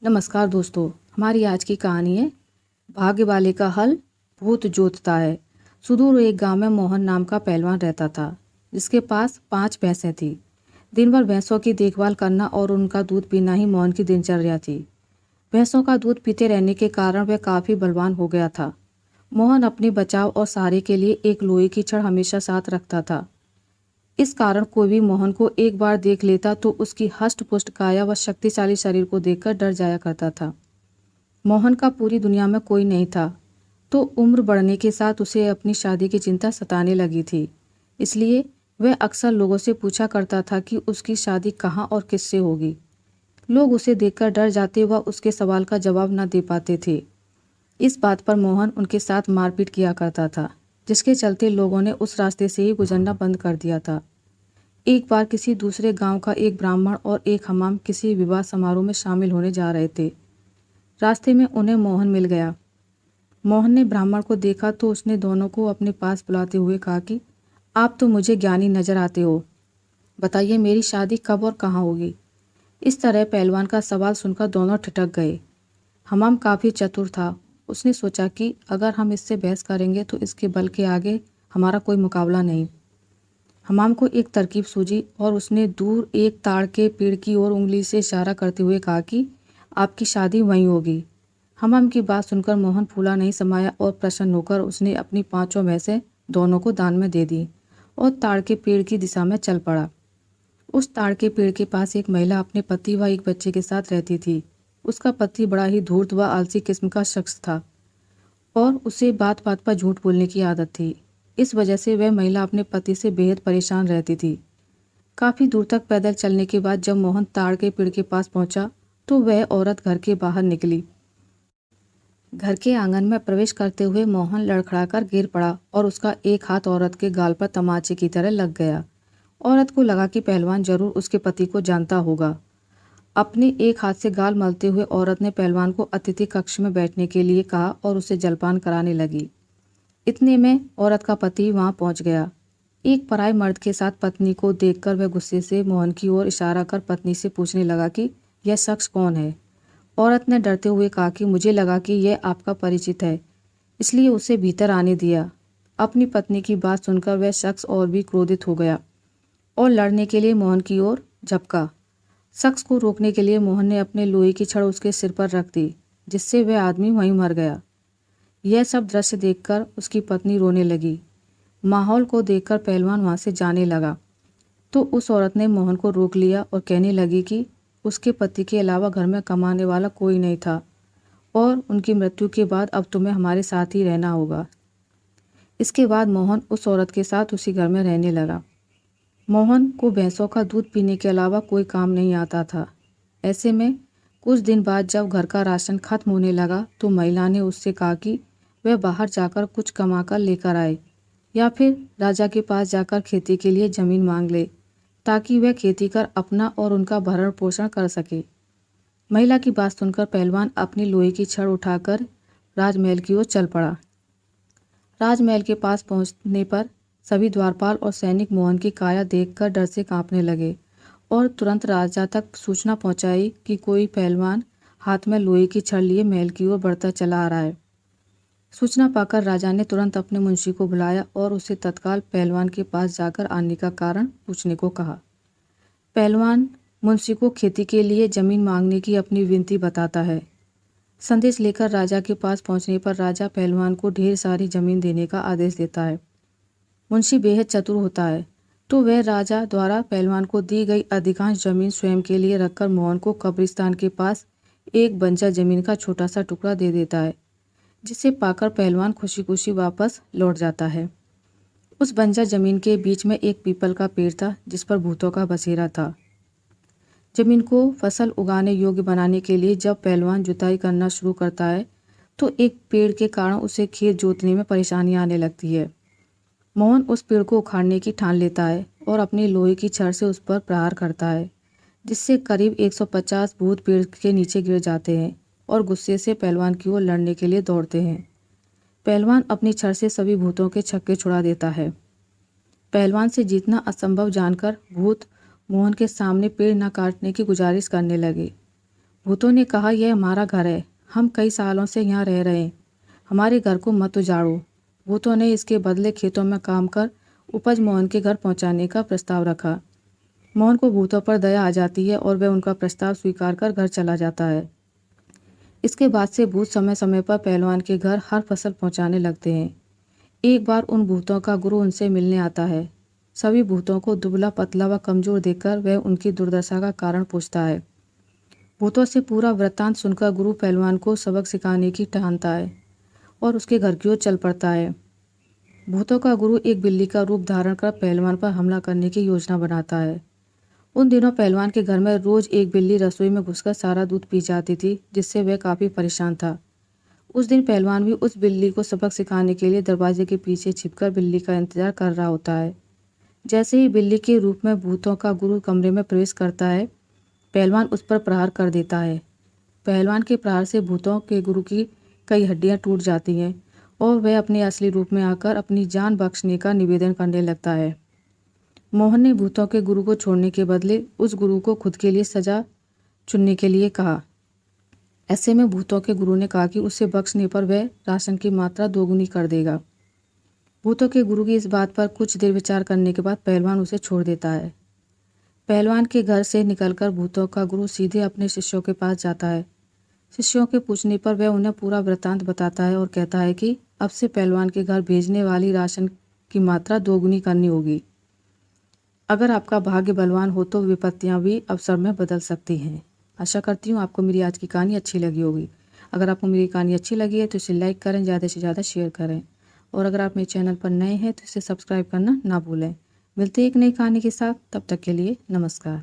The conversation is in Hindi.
नमस्कार दोस्तों। हमारी आज की कहानी है भाग्य वाले का हल भूत जोतता है। सुदूर एक गांव में मोहन नाम का पहलवान रहता था, जिसके पास 5 भैंसें थी। दिन भर भैंसों की देखभाल करना और उनका दूध पीना ही मोहन की दिनचर्या थी। भैंसों का दूध पीते रहने के कारण वह काफ़ी बलवान हो गया था। मोहन अपने बचाव और सहारे के लिए एक लोहे की छड़ हमेशा साथ रखता था। इस कारण कोई भी मोहन को एक बार देख लेता तो उसकी हष्ट-पुष्ट काया व शक्तिशाली शरीर को देखकर डर जाया करता था। मोहन का पूरी दुनिया में कोई नहीं था, तो उम्र बढ़ने के साथ उसे अपनी शादी की चिंता सताने लगी थी। इसलिए वह अक्सर लोगों से पूछा करता था कि उसकी शादी कहाँ और किससे होगी। लोग उसे देखकर डर जाते व उसके सवाल का जवाब न दे पाते थे। इस बात पर मोहन उनके साथ मारपीट किया करता था, जिसके चलते लोगों ने उस रास्ते से ही गुजरना बंद कर दिया था। एक बार किसी दूसरे गांव का एक ब्राह्मण और एक हमाम किसी विवाह समारोह में शामिल होने जा रहे थे। रास्ते में उन्हें मोहन मिल गया। मोहन ने ब्राह्मण को देखा तो उसने दोनों को अपने पास बुलाते हुए कहा कि आप तो मुझे ज्ञानी नजर आते हो, बताइए मेरी शादी कब और कहाँ होगी। इस तरह पहलवान का सवाल सुनकर दोनों ठिठक गए। हमाम काफ़ी चतुर था। उसने सोचा कि अगर हम इससे बहस करेंगे तो इसके बल के आगे हमारा कोई मुकाबला नहीं। हमाम को एक तरकीब सूझी और उसने दूर एक ताड़ के पेड़ की ओर उंगली से इशारा करते हुए कहा कि आपकी शादी वहीं होगी। हमाम की बात सुनकर मोहन फूला नहीं समाया और प्रसन्न होकर उसने अपनी 5 भैंसें दोनों को दान में दे दी और ताड़ के पेड़ की दिशा में चल पड़ा। उस ताड़ के पेड़ के पास एक महिला अपने पति व एक बच्चे के साथ रहती थी। उसका पति बड़ा ही धूर्त व आलसी किस्म का शख्स था और उसे बात बात पर झूठ बोलने की आदत थी। इस वजह से वह महिला अपने पति से बेहद परेशान रहती थी। काफ़ी दूर तक पैदल चलने के बाद जब मोहन ताड़ के पेड़ के पास पहुंचा तो वह औरत घर के बाहर निकली। घर के आंगन में प्रवेश करते हुए मोहन लड़खड़ाकर गिर पड़ा और उसका एक हाथ औरत के गाल पर तमाचे की तरह लग गया। औरत को लगा कि पहलवान जरूर उसके पति को जानता होगा। अपने एक हाथ से गाल मलते हुए औरत ने पहलवान को अतिथि कक्ष में बैठने के लिए कहा और उसे जलपान कराने लगी। इतने में औरत का पति वहां पहुंच गया। एक पराये मर्द के साथ पत्नी को देखकर वह गुस्से से मोहन की ओर इशारा कर पत्नी से पूछने लगा कि यह शख्स कौन है। औरत ने डरते हुए कहा कि मुझे लगा कि यह आपका परिचित है, इसलिए उसे भीतर आने दिया। अपनी पत्नी की बात सुनकर वह शख्स और भी क्रोधित हो गया और लड़ने के लिए मोहन की ओर झपका। शख्स को रोकने के लिए मोहन ने अपने लोहे की छड़ उसके सिर पर रख दी, जिससे वह आदमी वहीं मर गया। यह सब दृश्य देखकर उसकी पत्नी रोने लगी। माहौल को देखकर पहलवान वहां से जाने लगा तो उस औरत ने मोहन को रोक लिया और कहने लगी कि उसके पति के अलावा घर में कमाने वाला कोई नहीं था और उनकी मृत्यु के बाद अब तुम्हें हमारे साथ ही रहना होगा। इसके बाद मोहन उस औरत के साथ उसी घर में रहने लगा। मोहन को भैंसों का दूध पीने के अलावा कोई काम नहीं आता था। ऐसे में कुछ दिन बाद जब घर का राशन खत्म होने लगा तो महिला ने उससे कहा कि वह बाहर जाकर कुछ कमाकर लेकर आए या फिर राजा के पास जाकर खेती के लिए जमीन मांग ले, ताकि वह खेती कर अपना और उनका भरण पोषण कर सके। महिला की बात सुनकर पहलवान अपनी लोहे की छड़ उठाकर राजमहल की ओर चल पड़ा। राजमहल के पास पहुंचने पर सभी द्वारपाल और सैनिक मोहन की काया देखकर डर से कांपने लगे और तुरंत राजा तक सूचना पहुंचाई कि कोई पहलवान हाथ में लोहे की छड़ लिए महल की ओर बढ़ता चला आ रहा है। सूचना पाकर राजा ने तुरंत अपने मुंशी को बुलाया और उसे तत्काल पहलवान के पास जाकर आने का कारण पूछने को कहा। पहलवान मुंशी को खेती के लिए जमीन मांगने की अपनी विनती बताता है। संदेश लेकर राजा के पास पहुंचने पर राजा पहलवान को ढेर सारी जमीन देने का आदेश देता है। मुंशी बेहद चतुर होता है तो वह राजा द्वारा पहलवान को दी गई अधिकांश जमीन स्वयं के लिए रखकर मोहन को कब्रिस्तान के पास एक बंजर जमीन का छोटा सा टुकड़ा दे देता है, जिसे पाकर पहलवान खुशी खुशी वापस लौट जाता है। उस बंजर जमीन के बीच में एक पीपल का पेड़ था जिस पर भूतों का बसेरा था। जमीन को फसल उगाने योग्य बनाने के लिए जब पहलवान जुताई करना शुरू करता है तो एक पेड़ के कारण उसे खेत जोतने में परेशानी आने लगती है। मोहन उस पेड़ को उखाड़ने की ठान लेता है और अपनी लोहे की छड़ से उस पर प्रहार करता है, जिससे करीब 150 भूत पेड़ के नीचे गिर जाते हैं और गुस्से से पहलवान की ओर लड़ने के लिए दौड़ते हैं। पहलवान अपनी छड़ से सभी भूतों के छक्के छुड़ा देता है। पहलवान से जीतना असंभव जानकर भूत मोहन के सामने पेड़ न काटने की गुजारिश करने लगे। भूतों ने कहा, यह हमारा घर है, हम कई सालों से यहाँ रह रहे हैं, हमारे घर को मत उजाड़ो। भूतों ने इसके बदले खेतों में काम कर उपज मोहन के घर पहुँचाने का प्रस्ताव रखा। मोहन को भूतों पर दया आ जाती है और वह उनका प्रस्ताव स्वीकार कर घर चला जाता है। इसके बाद से भूत समय समय पर पहलवान के घर हर फसल पहुँचाने लगते हैं। एक बार उन भूतों का गुरु उनसे मिलने आता है। सभी भूतों को दुबला पतला व कमजोर देखकर वह उनकी दुर्दशा का कारण पूछता है। भूतों से पूरा वृत्तांत सुनकर गुरु पहलवान को सबक सिखाने की ठानता है और उसके घर की ओर चल पड़ता है। भूतों का गुरु एक बिल्ली का रूप धारण कर पहलवान पर हमला करने की योजना बनाता है। उन दिनों पहलवान के घर में रोज एक बिल्ली रसोई में घुसकर सारा दूध पी जाती थी, जिससे वह काफ़ी परेशान था। उस दिन पहलवान भी उस बिल्ली को सबक सिखाने के लिए दरवाजे के पीछे छिपकर बिल्ली का इंतजार कर रहा होता है। जैसे ही बिल्ली के रूप में भूतों का गुरु कमरे में प्रवेश करता है, पहलवान उस पर प्रहार कर देता है। पहलवान के प्रहार से भूतों के गुरु की कई हड्डियां टूट जाती हैं और वह अपने असली रूप में आकर अपनी जान बख्शने का निवेदन करने लगता है। मोहन ने भूतों के गुरु को छोड़ने के बदले उस गुरु को खुद के लिए सजा चुनने के लिए कहा। ऐसे में भूतों के गुरु ने कहा कि उसे बख्शने पर वह राशन की मात्रा दोगुनी कर देगा। भूतों के गुरु की इस बात पर कुछ देर विचार करने के बाद पहलवान उसे छोड़ देता है। पहलवान के घर से निकलकर भूतों का गुरु सीधे अपने शिष्यों के पास जाता है। शिष्यों के पूछने पर वह उन्हें पूरा वृत्तांत बताता है और कहता है कि अब से पहलवान के घर भेजने वाली राशन की मात्रा दोगुनी करनी होगी। अगर आपका भाग्य बलवान हो तो विपत्तियां भी अवसर में बदल सकती हैं। आशा करती हूँ आपको मेरी आज की कहानी अच्छी लगी होगी। अगर आपको मेरी कहानी अच्छी लगी है तो इसे लाइक करें, ज़्यादा से ज़्यादा शेयर करें और अगर आप मेरे चैनल पर नए हैं तो इसे सब्सक्राइब करना ना भूलें। मिलते हैं एक नई कहानी के साथ, तब तक के लिए नमस्कार।